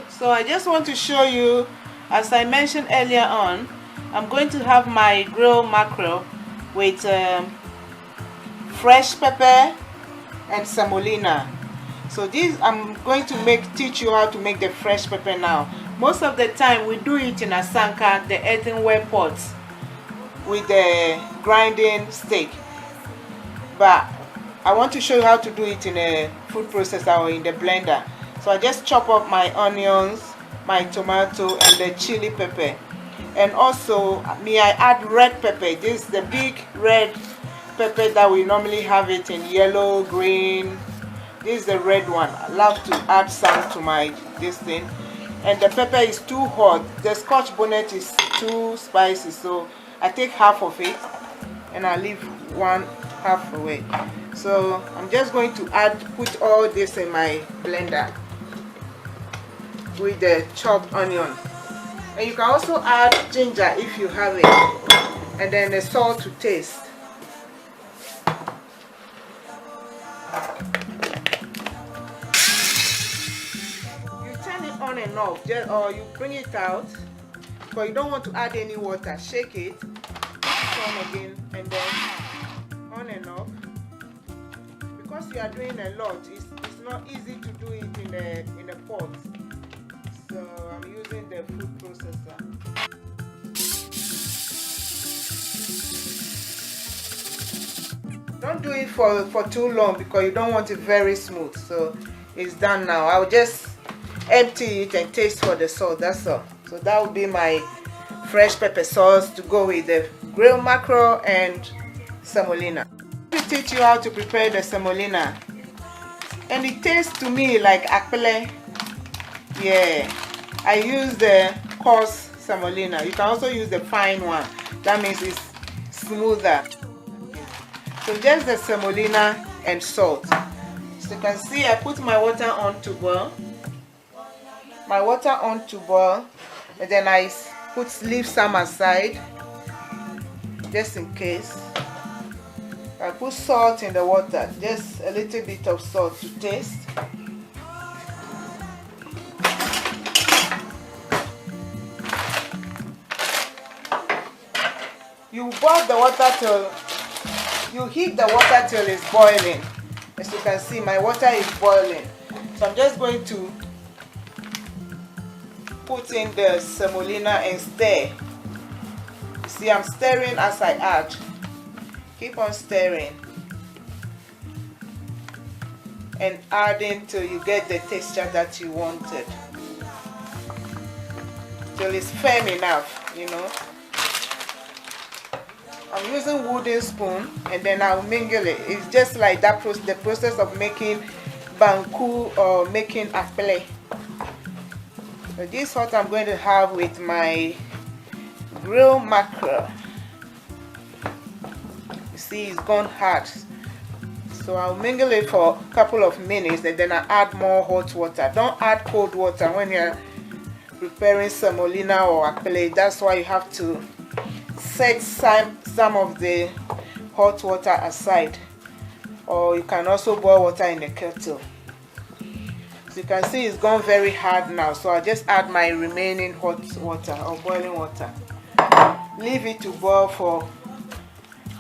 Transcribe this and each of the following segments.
So I just want to show you, as I mentioned earlier on, I'm going to have my grilled mackerel with fresh pepper and semolina. So this I'm going to teach you how to make the fresh pepper now. Most of the time we do it in a sanka, the earthenware pots, with the grinding stick. But I want to show you how to do it in a food processor or in the blender. So I just chop up my onions, my tomato, and the chili pepper. And also, I add red pepper. This is the big red pepper that we normally have it in yellow, green. This is the red one. I love to add some to this thing. And the pepper is too hot. The Scotch bonnet is too spicy, so I take half of it and I leave one half away. So I'm just going to put all this in my blender with the chopped onion. And you can also add ginger if you have it, and then the salt to taste. You turn it on and off, or you bring it out, but you don't want to add any water. Shake it, put it on again, and then on and off. Because you are doing a lot, it's not easy to do it in a pot. So I'm using the food processor. Don't do it for too long because you don't want it very smooth. So it's done now. I'll just empty it and taste for the salt. That's all. So that will be my fresh pepper sauce to go with the grilled mackerel and semolina. To teach you how to prepare the semolina, and it tastes to me like akpele. Yeah, I use the coarse semolina. You can also use the fine one. That means it's smoother. So just the semolina and salt. So you can see I put my water on to boil. My water on to boil, and then I leave some aside just in case. I put salt in the water, just a little bit of salt to taste. You boil the water till, you heat the water till it's boiling. As you can see, my water is boiling. So I'm just going to put in the semolina and stir. You see, I'm stirring as I add. Keep on stirring and adding till you get the texture that you wanted. Till it's firm enough, you know. I'm using wooden spoon, and then I'll mingle it. It's just like that the process of making banku or making akpele. So this is what I'm going to have with my grilled mackerel. See, it's gone hard, so I'll mingle it for a couple of minutes, and then I add more hot water. Don't add cold water when you're preparing semolina or akpele. That's why you have to set some of the hot water aside, or you can also boil water in the kettle. So you can see it's gone very hard now, so I'll just add my remaining hot water or boiling water. Leave it to boil for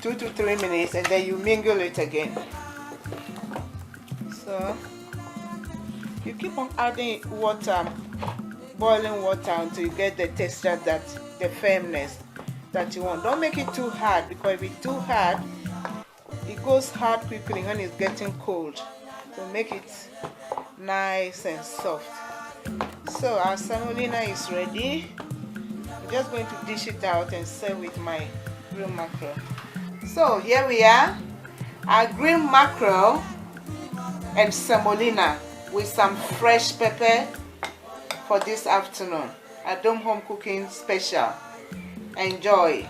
2 to 3 minutes, and then you mingle it again. So you keep on adding water, boiling water, until you get the texture, the firmness that you want. Don't make it too hard, because if it's too hard, it goes hard quickly when it's getting cold. So make it nice and soft. So our semolina is ready. I'm just going to dish it out and serve with my grilled mackerel. So here we are, our grilled mackerel and semolina with some fresh pepper for this afternoon. A home cooking special. Enjoy.